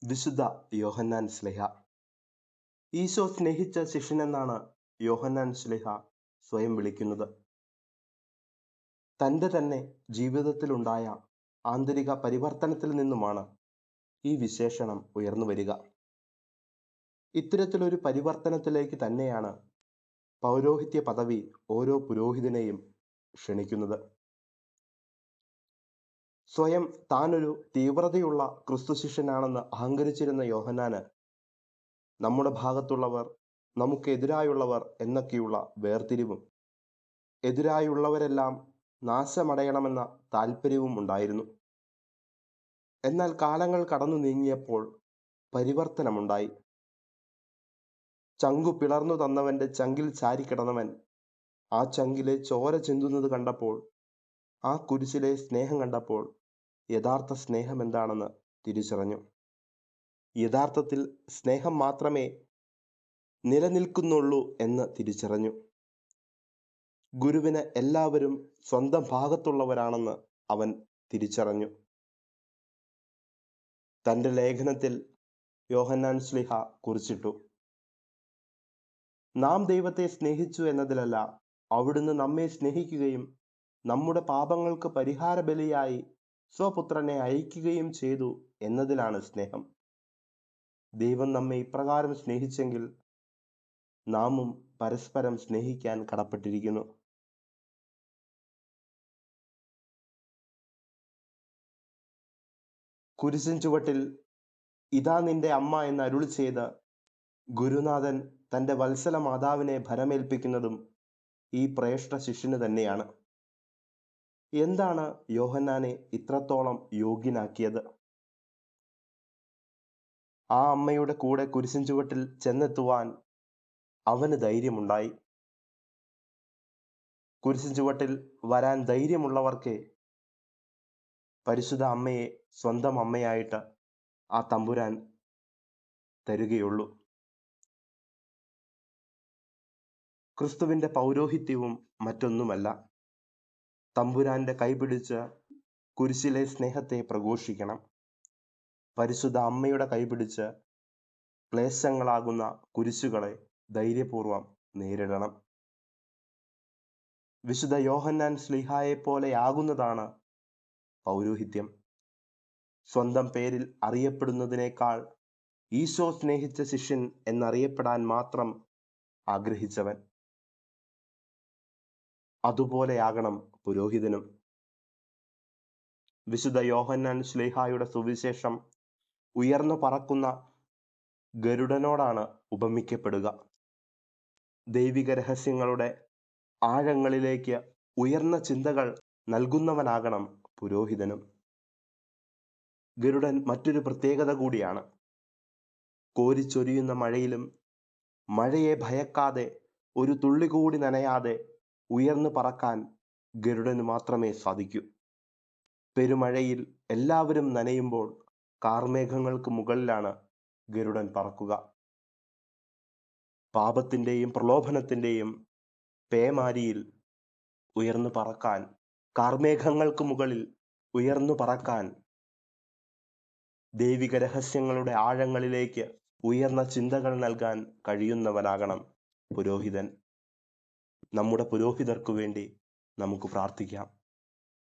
വിശുദ്ധ യോഹന്നാൻ ശ്ലീഹ. ഈശോ സ്നേഹിച്ച ശിഷ്യനെന്നാണ് യോഹന്നാൻ ശ്ലീഹ സ്വയം വിളിക്കുന്നത്. തൻ്റെ തന്നെ ജീവിതത്തിലുണ്ടായ ആന്തരിക പരിവർത്തനത്തിൽ നിന്നുമാണ് ഈ വിശേഷണം ഉയർന്നു വരിക. ഇത്തരത്തിലൊരു പരിവർത്തനത്തിലേക്ക് തന്നെയാണ് പൗരോഹിത്യ പദവി ഓരോ പുരോഹിതനെയും ക്ഷണിക്കുന്നത്. സ്വയം താനൊരു തീവ്രതയുള്ള ക്രിസ്തു ശിഷ്യനാണെന്ന് അഹങ്കരിച്ചിരുന്ന യോഹന്നാന് നമ്മുടെ ഭാഗത്തുള്ളവർ, നമുക്കെതിരായുള്ളവർ എന്നൊക്കെയുള്ള വേർതിരിവും എതിരായുള്ളവരെല്ലാം നാശമടയണമെന്ന താല്പര്യവും ഉണ്ടായിരുന്നു. എന്നാൽ കാലങ്ങൾ കടന്നു നീങ്ങിയപ്പോൾ പരിവർത്തനമുണ്ടായി. ചങ്കു പിളർന്നു തന്നവന്റെ ചങ്കിൽ ചാരിക്കിടന്നവൻ ആ ചങ്കിലെ ചോര ചിന്തുന്നത് കണ്ടപ്പോൾ, ആ കുരിശിലെ സ്നേഹം കണ്ടപ്പോൾ യഥാർത്ഥ സ്നേഹം എന്താണെന്ന് തിരിച്ചറിഞ്ഞു. യഥാർത്ഥത്തിൽ സ്നേഹം മാത്രമേ നിലനിൽക്കുന്നുള്ളൂ എന്ന് തിരിച്ചറിഞ്ഞു. ഗുരുവിന് എല്ലാവരും സ്വന്തം ഭാഗത്തുള്ളവരാണെന്ന് അവൻ തിരിച്ചറിഞ്ഞു. തൻ്റെ ലേഖനത്തിൽ യോഹന്നാൻ ശ്ലീഹ കുറിച്ചിട്ടു: നാം ദൈവത്തെ സ്നേഹിച്ചു എന്നതിലല്ല, അവിടുന്ന് നമ്മെ സ്നേഹിക്കുകയും നമ്മുടെ പാപങ്ങൾക്ക് പരിഹാര ബലിയായി സ്വപുത്രനെ അയക്കുകയും ചെയ്തു എന്നതിലാണ് സ്നേഹം. ദൈവം നമ്മെ ഇപ്രകാരം സ്നേഹിച്ചെങ്കിൽ നാമും പരസ്പരം സ്നേഹിക്കാൻ കടപ്പെട്ടിരിക്കുന്നു. കുരിശിൻ ചുവട്ടിൽ ഇതാ നിന്റെ അമ്മ എന്ന് അരുളി ചെയ്ത് ഗുരുനാഥൻ തൻ്റെ വത്സല മാതാവിനെ ഭരമേൽപ്പിക്കുന്നതും ഈ ശ്രേഷ്ഠ ശിഷ്യന് തന്നെയാണ്. എന്താണ് യോഹന്നാനെ ഇത്രത്തോളം യോഗ്യനാക്കിയത്? ആ അമ്മയുടെ കൂടെ കുരിശിൻ ചുവട്ടിൽ ചെന്നെത്തുവാൻ അവന് ധൈര്യമുണ്ടായി. കുരിശിൻ ചുവട്ടിൽ വരാൻ ധൈര്യമുള്ളവർക്കേ പരിശുദ്ധ അമ്മയെ സ്വന്തം അമ്മയായിട്ട് ആ തമ്പുരാൻ തരുകയുള്ളൂ. ക്രിസ്തുവിൻ്റെ പൗരോഹിത്യവും മറ്റൊന്നുമല്ല. തമ്പുരാന്റെ കൈപിടിച്ച് കുരിശിലെ സ്നേഹത്തെ പ്രഘോഷിക്കണം. പരിശുദ്ധ അമ്മയുടെ കൈപിടിച്ച് ക്ലേശങ്ങളാകുന്ന കുരിശുകളെ ധൈര്യപൂർവം നേരിടണം. വിശുദ്ധ യോഹന്നാൻ ശ്ലീഹായെ പോലെയാകുന്നതാണ് പൗരോഹിത്യം. സ്വന്തം പേരിൽ അറിയപ്പെടുന്നതിനേക്കാൾ ഈശോ സ്നേഹിച്ച ശിഷ്യൻ എന്നറിയപ്പെടാൻ മാത്രം ആഗ്രഹിച്ചവൻ. അതുപോലെയാകണം പുരോഹിതനും. വിശുദ്ധ യോഹന്നാൻ ശ്ലീഹായുടെ സുവിശേഷം ഉയർന്നു പറക്കുന്ന ഗരുഡനോടാണ് ഉപമിക്കപ്പെടുക. ദൈവിക രഹസ്യങ്ങളുടെ ആഴങ്ങളിലേക്ക് ഉയർന്ന ചിന്തകൾ നൽകുന്നവനാകണം പുരോഹിതനും. ഗരുഡൻ മറ്റൊരു പ്രത്യേകത കൂടിയാണ്. കോരിച്ചൊരിയുന്ന മഴയിലും മഴയെ ഭയക്കാതെ ഒരു തുള്ളി കൂടി നനയാതെ ഉയർന്നു പറക്കാൻ ഗരുഡന് മാത്രമേ സാധിക്കൂ. പെരുമഴയിൽ എല്ലാവരും നനയുമ്പോൾ കാർമേഘങ്ങൾക്ക് മുകളിലാണ് ഗരുഡൻ പറക്കുക. പാപത്തിൻ്റെയും പ്രലോഭനത്തിൻ്റെയും പേമാരിയിൽ ഉയർന്നു പറക്കാൻ, കാർമേഘങ്ങൾക്ക് മുകളിൽ ഉയർന്നു പറക്കാൻ, ദൈവിക രഹസ്യങ്ങളുടെ ആഴങ്ങളിലേക്ക് ഉയർന്ന ചിന്തകൾ നൽകാൻ കഴിയുന്നവനാകണം പുരോഹിതൻ. നമ്മുടെ പുരോഹിതർക്കു വേണ്ടി നമുക്ക് പ്രാർത്ഥിക്കാം.